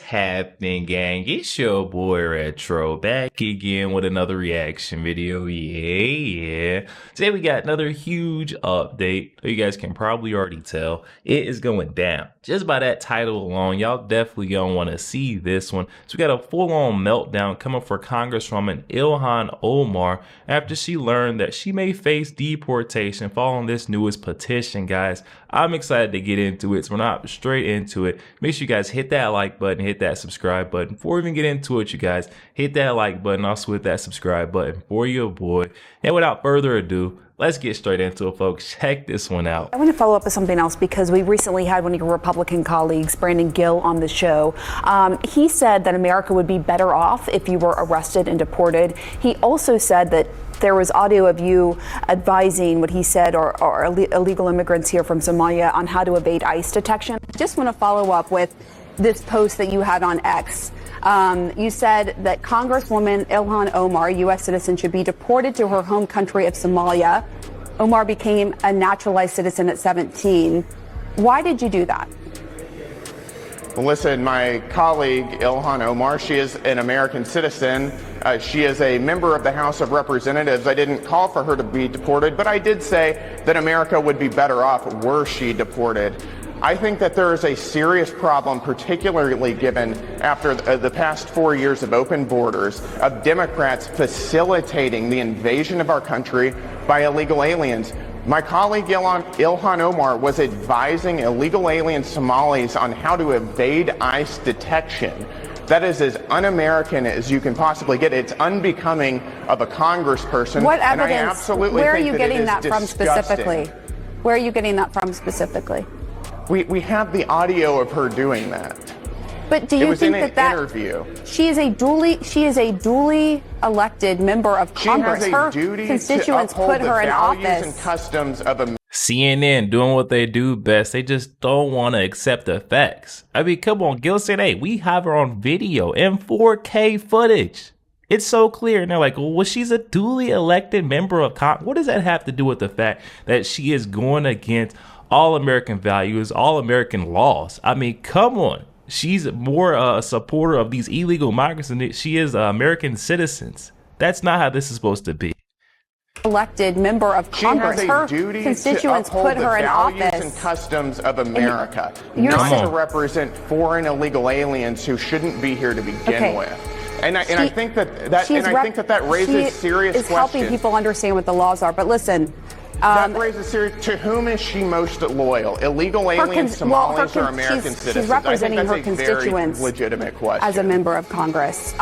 happening, gang? It's your boy Retro back again with another reaction video. Yeah. Today we got another huge update. You guys can probably already tell it is going down. Just by that title alone, y'all definitely gonna want to see this one. So we got a full-on meltdown coming for Congresswoman Illhan Omar after she learned that she may face deportation following this newest petition, guys. I'm excited to get into it, so we're not straight into it. Make sure you guys hit that like button, hit that subscribe button. Before we even get into it, you guys, hit that like button, also hit that subscribe button for your boy. And without further ado, let's get straight into it, folks. Check this one out. I want to follow up with something else because we recently had one of your Republican colleagues, Brandon Gill, on the show. He said that America would be better off if you were arrested and deported. He also said that there was audio of you advising what he said are illegal immigrants here from Somalia on how to evade ICE detection. Just want to follow up with this post that you had on X. You said that Congresswoman Illhan Omar, U.S. citizen, should be deported to her home country of Somalia. Omar became a naturalized citizen at 17. Why did you do that? Well, listen, my colleague Illhan Omar, she is an American citizen. She is a member of the House of Representatives. I didn't call for her to be deported, but I did say that America would be better off were she deported. I think that there is a serious problem, particularly given after the past 4 years of open borders, of Democrats facilitating the invasion of our country by illegal aliens. My colleague Illhan Omar was advising illegal alien Somalis on how to evade ICE detection. That is as un-American as you can possibly get. It's unbecoming of a congressperson. What evidence? And I absolutely where are think you that getting it is that from disgusting. specifically? Where are you getting that from specifically? We have the audio of her doing that. But do you it was think in an that interview. She is a duly elected member of Congress. She has a her duty constituents to uphold put her the in values office. and customs of America. CNN doing what they do best. They just don't want to accept the facts. I mean, come on, Gil said, hey, we have her on video in 4K footage. It's so clear. And they're like, well, she's a duly elected member of Congress. What does that have to do with the fact that she is going against all American values, all American laws? I mean, come on. She's more a supporter of these illegal migrants than she is American citizens. That's not how this is supposed to be. Elected member of Congress. Her constituents put her in office. The values and customs of America, You're not to represent foreign illegal aliens who shouldn't be here to begin with. And I think that raises serious questions. Helping people understand what the laws are. But listen, that raises serious. To whom is she most loyal? Illegal aliens, Somalis, or American citizens? She's representing her constituents. Very legitimate question. As a member of Congress.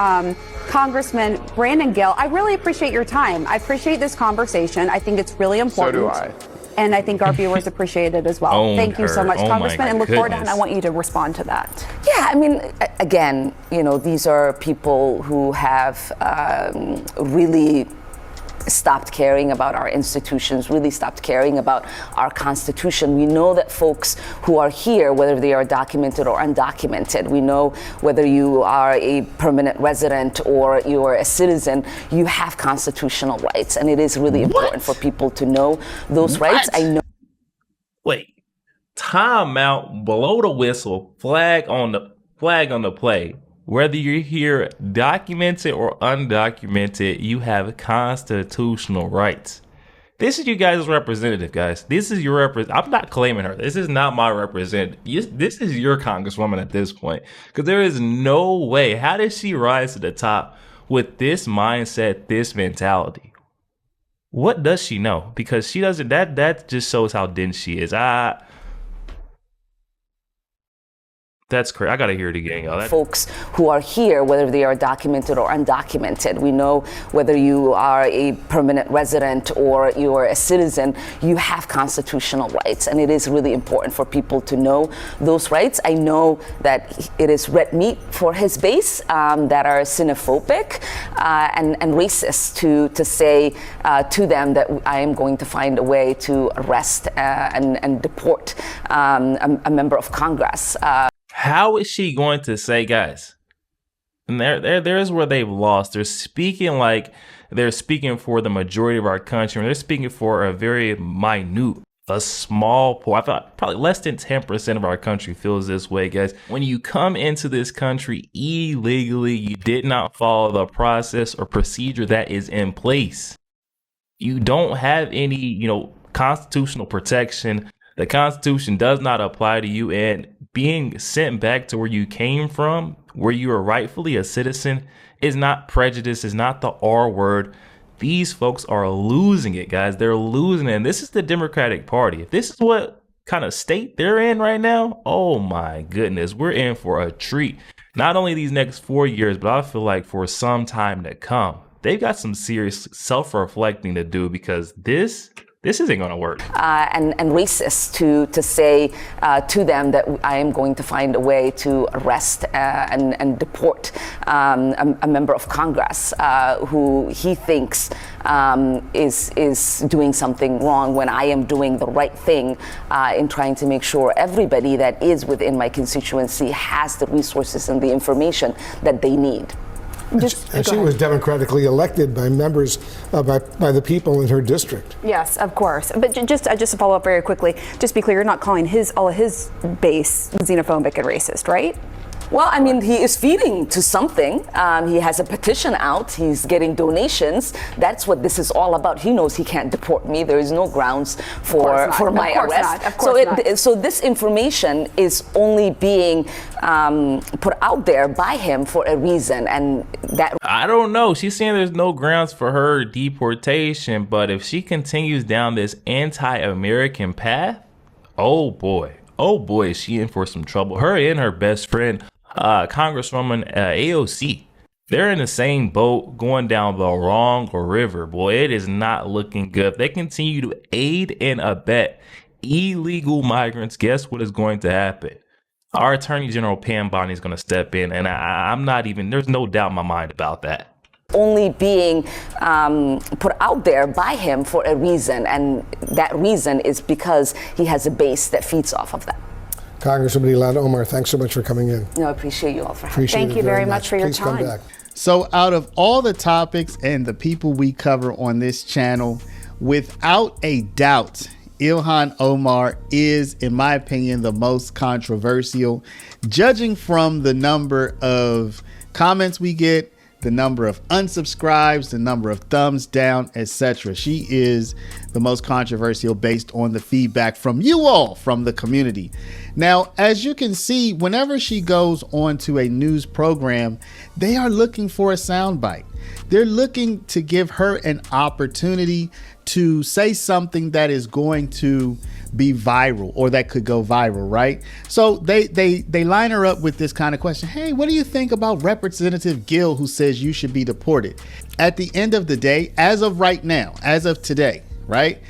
Congressman Brandon Gill, I really appreciate your time. I appreciate this conversation. I think it's really important. So do I. And I think our viewers appreciate it as well. Thank you so much, Congressman, and look forward to it. And I want you to respond to that. Yeah, I mean, again, you know, these are people who have really stopped caring about our institutions, really stopped caring about our Constitution. We know that folks who are here, whether they are documented or undocumented, we know whether you are a permanent resident or you are a citizen, you have constitutional rights. And it is really important for people to know those rights. I know. Wait, time out, below the whistle, flag on the play. Whether you're here documented or undocumented, you have constitutional rights. This is you guys' representative, guys. This is your I'm not claiming her. This is not my representative. This is your congresswoman at this point. Because there is no way. How did she rise to the top with this mindset, this mentality? What does she know? Because she doesn't, that just shows how dense she is. That's crazy. I gotta hear it again, y'all. Folks who are here, whether they are documented or undocumented, we know whether you are a permanent resident or you are a citizen, you have constitutional rights. And it is really important for people to know those rights. I know that it is red meat for his base that are xenophobic and racist to say to them that I am going to find a way to arrest and deport a member of Congress. How is she going to say, guys? And there's where they've lost. They're speaking like they're speaking for the majority of our country. And they're speaking for a very minute a small pool. I thought probably less than 10% of our country feels this way, guys. When you come into this country illegally, you did not follow the process or procedure that is in place. You don't have any, constitutional protection. The Constitution does not apply to you, and being sent back to where you came from, where you are rightfully a citizen, is not prejudice, is not the R word. These folks are losing it, guys. They're losing it. And this is the Democratic Party. If this is what kind of state they're in right now, oh my goodness, we're in for a treat. Not only these next 4 years, but I feel like for some time to come. They've got some serious self-reflecting to do, because this isn't going to work. And racist to say to them that I am going to find a way to arrest and deport a member of Congress who he thinks is doing something wrong, when I am doing the right thing in trying to make sure everybody that is within my constituency has the resources and the information that they need. And she was democratically elected by members, by the people in her district. Yes, of course. But just to follow up very quickly, just be clear, you're not calling all of his base xenophobic and racist, right? Well, I mean, he is feeding to something. He has a petition out. He's getting donations. That's what this is all about. He knows he can't deport me. There is no grounds for my arrest. Of course not. So this information is only being put out there by him for a reason, and that. I don't know. She's saying there's no grounds for her deportation, but if she continues down this anti-American path, oh boy, is she in for some trouble. Her and her best friend, Congresswoman AOC, they're in the same boat, going down the wrong river. Boy, it is not looking good. If they continue to aid and abet illegal migrants, guess what is going to happen? Our Attorney General Pam Bondi is going to step in, and there's no doubt in my mind about that. Only being put out there by him for a reason, and that reason is because he has a base that feeds off of that. Congresswoman Illhan Omar, thanks so much for coming in. No, I appreciate you all for having me. Thank you very much for your Please time. come back. So out of all the topics and the people we cover on this channel, without a doubt, Illhan Omar is, in my opinion, the most controversial, judging from the number of comments we get, the number of unsubscribes, the number of thumbs down, etc. She is the most controversial based on the feedback from you all, from the community. Now, as you can see, whenever she goes on to a news program, they are looking for a soundbite. They're looking to give her an opportunity to say something that is going to be viral, or that could go viral, right? So they line her up with this kind of question. Hey, what do you think about Representative Gill, who says you should be deported? At the end of the day, as of right now, as of today, right,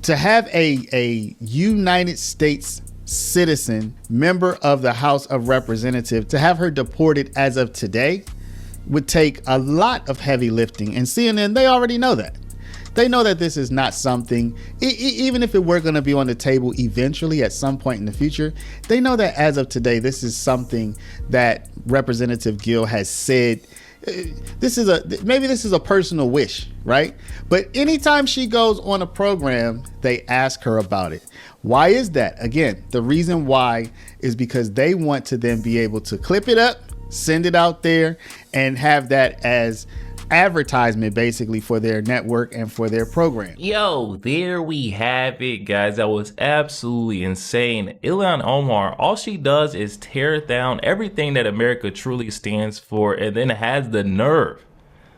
to have a United States citizen, member of the House of Representatives, to have her deported as of today would take a lot of heavy lifting. And CNN, they already know that. They know that this is not something, even if it were going to be on the table eventually at some point in the future, they know that as of today, this is something that Representative Gill has said. Maybe this is a personal wish, right? But anytime she goes on a program, they ask her about it. Why is that? Again, the reason why is because they want to then be able to clip it up, send it out there, and have that as advertisement basically for their network and for their program. Yo, there we have it, guys. That was absolutely insane. Illhan Omar, all she does is tear down everything that America truly stands for, and then has the nerve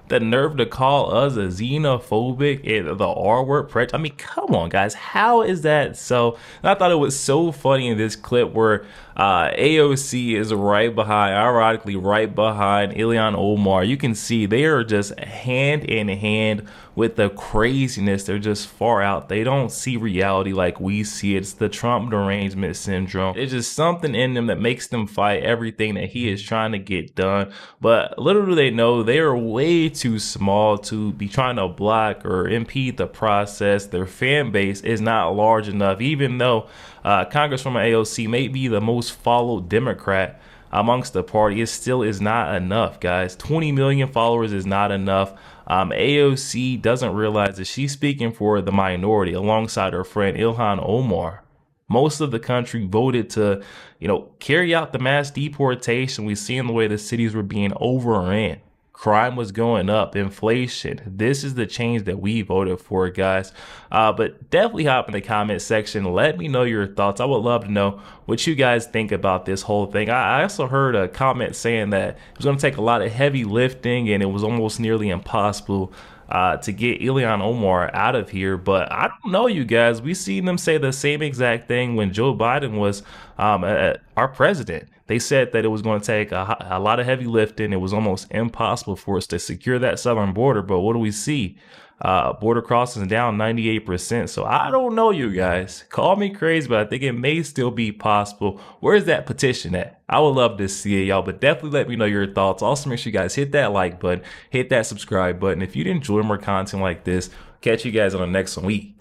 to call us a xenophobic and the R word. I mean, come on, guys. How is that so? And I thought it was so funny in this clip where AOC is ironically right behind Illhan Omar. You can see they are just hand in hand with the craziness. They're just far out. They don't see reality like we see it. It's the Trump derangement syndrome. It's just something in them that makes them fight everything that he is trying to get done. But little do they know, they are way too small to be trying to block or impede the process. Their fan base is not large enough, even though Congresswoman AOC may be the most followed Democrat amongst the party, it still is not enough, guys. 20 million followers is not enough. AOC doesn't realize that she's speaking for the minority alongside her friend Illhan Omar. Most of the country voted to, carry out the mass deportation. We've seen the way the cities were being overrun. Crime was going up, inflation. This is the change that we voted for, guys. But definitely hop in the comment section. Let me know your thoughts. I would love to know what you guys think about this whole thing. I also heard a comment saying that it was going to take a lot of heavy lifting and it was almost nearly impossible to get Illhan Omar out of here. But I don't know, you guys. We seen them say the same exact thing when Joe Biden was our president. They said that it was going to take a lot of heavy lifting. It was almost impossible for us to secure that southern border. But what do we see? Border crossings down 98%. So I don't know, you guys. Call me crazy, but I think it may still be possible. Where's that petition at? I would love to see it, y'all. But definitely let me know your thoughts. Also, make sure you guys hit that like button, hit that subscribe button. If you enjoy more content like this, catch you guys on the next one.